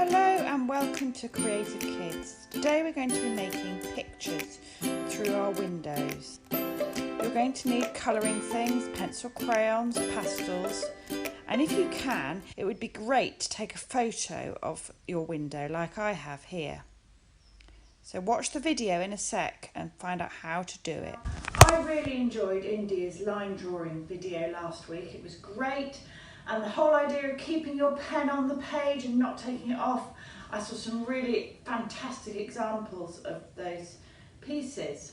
Hello and welcome to Creative Kids. Today we're going to be making pictures through our windows. You're going to need colouring things, pencil, crayons, pastels, and if you can, it would be great to take a photo of your window like I have here. So watch the video in a sec and find out how to do it. I really enjoyed India's line drawing video last week. It was great. And the whole idea of keeping your pen on the page and not taking it off, I saw some really fantastic examples of those pieces.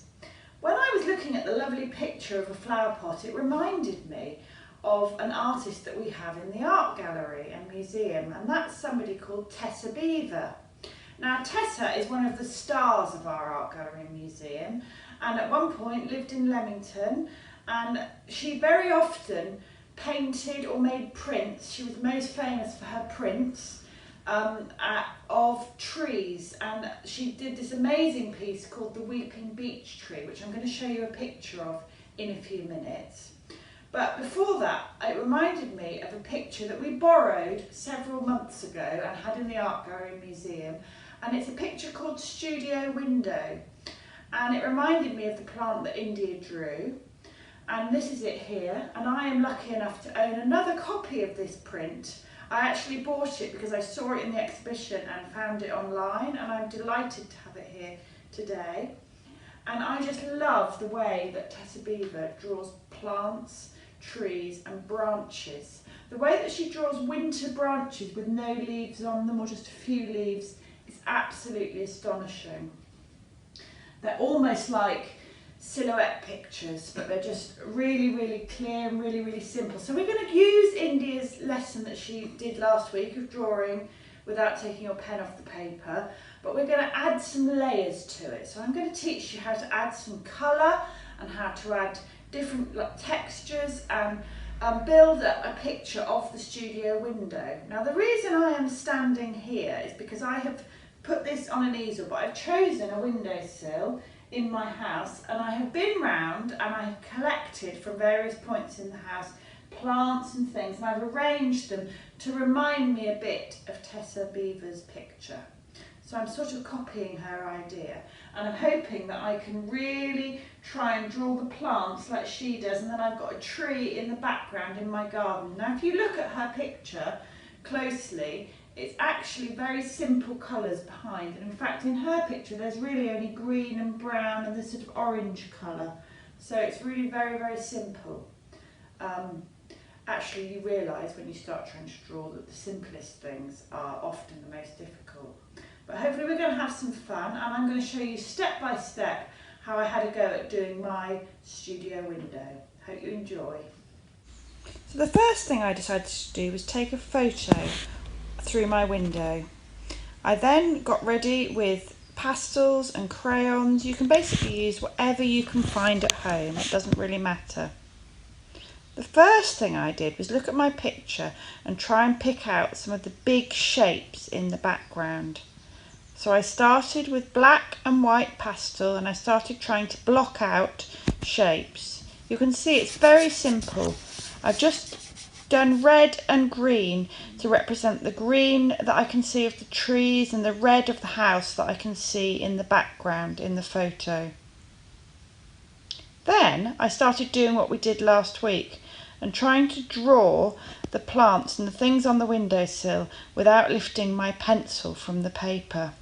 When I was looking at the lovely picture of a flower pot, it reminded me of an artist that we have in the art gallery and museum, and that's somebody called Tessa Beaver. Now Tessa is one of the stars of our art gallery and museum, and at one point lived in Leamington, and she very often painted or made prints. She was most famous for her prints of trees, and she did this amazing piece called the Weeping Beech Tree, which I'm going to show you a picture of in a few minutes. But before that, it reminded me of a picture that we borrowed several months ago and had in the Art Gallery Museum, and it's a picture called Studio Window, and it reminded me of the plant that India drew. And this is it here, and I am lucky enough to own another copy of this print. I actually bought it because I saw it in the exhibition and found it online, and I'm delighted to have it here today. And I just love the way that Tessa Beaver draws plants, trees and branches. The way that she draws winter branches with no leaves on them or just a few leaves is absolutely astonishing. They're almost like silhouette pictures, but they're just really clear and really simple. So we're going to use India's lesson that she did last week of drawing without taking your pen off the paper, but we're going to add some layers to it. So I'm going to teach you how to add some colour and how to add different textures and build up a picture of the studio window. Now the reason I am standing here is because I have put this on an easel, but I've chosen a windowsill in my house, and I have been round and I have collected from various points in the house plants and things, and I've arranged them to remind me a bit of Tessa Beaver's picture. So I'm sort of copying her idea, and I'm hoping that I can really try and draw the plants like she does, and then I've got a tree in the background in my garden. Now if you look at her picture closely, it's actually very simple colours behind, and in fact in her picture there's really only green and brown and this sort of orange colour, so it's really very simple. Actually you realise when you start trying to draw that the simplest things are often the most difficult. But hopefully we're going to have some fun, and I'm going to show you step by step how I had a go at doing my studio window. Hope you enjoy. So the first thing I decided to do was take a photo through my window. I then got ready with pastels and crayons. You can basically use whatever you can find at home, it doesn't really matter. The first thing I did was look at my picture and try and pick out some of the big shapes in the background. So I started with black and white pastel, and I started trying to block out shapes. You can see it's very simple. I've just done red and green to represent the green that I can see of the trees and the red of the house that I can see in the background in the photo. Then I started doing what we did last week and trying to draw the plants and the things on the windowsill without lifting my pencil from the paper.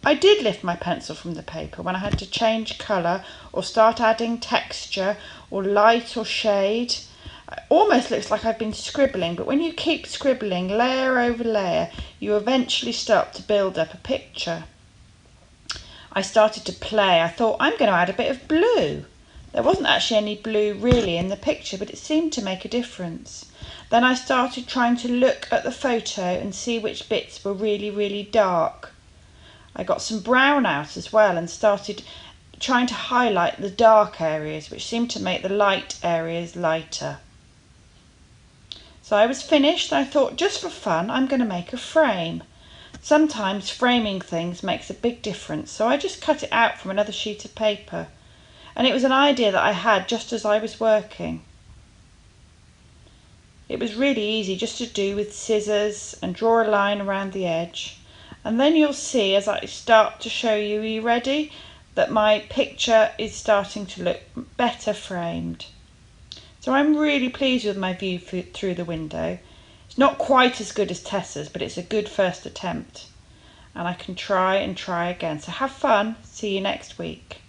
I did lift my pencil from the paper when I had to change colour or start adding texture or light or shade. It almost looks like I've been scribbling, but when you keep scribbling layer over layer, you eventually start to build up a picture. I started to play. I thought, I'm going to add a bit of blue. There wasn't actually any blue really in the picture, but it seemed to make a difference. Then I started trying to look at the photo and see which bits were really dark. I got some brown out as well and started trying to highlight the dark areas, which seemed to make the light areas lighter. So I was finished, and I thought, just for fun, I'm going to make a frame. Sometimes framing things makes a big difference, so I just cut it out from another sheet of paper. And it was an idea that I had just as I was working. It was really easy just to do with scissors and draw a line around the edge. And then you'll see as I start to show you, are you ready? That my picture is starting to look better framed. So I'm really pleased with my view through the window. It's not quite as good as Tessa's, but it's a good first attempt. And I can try and try again. So have fun. See you next week.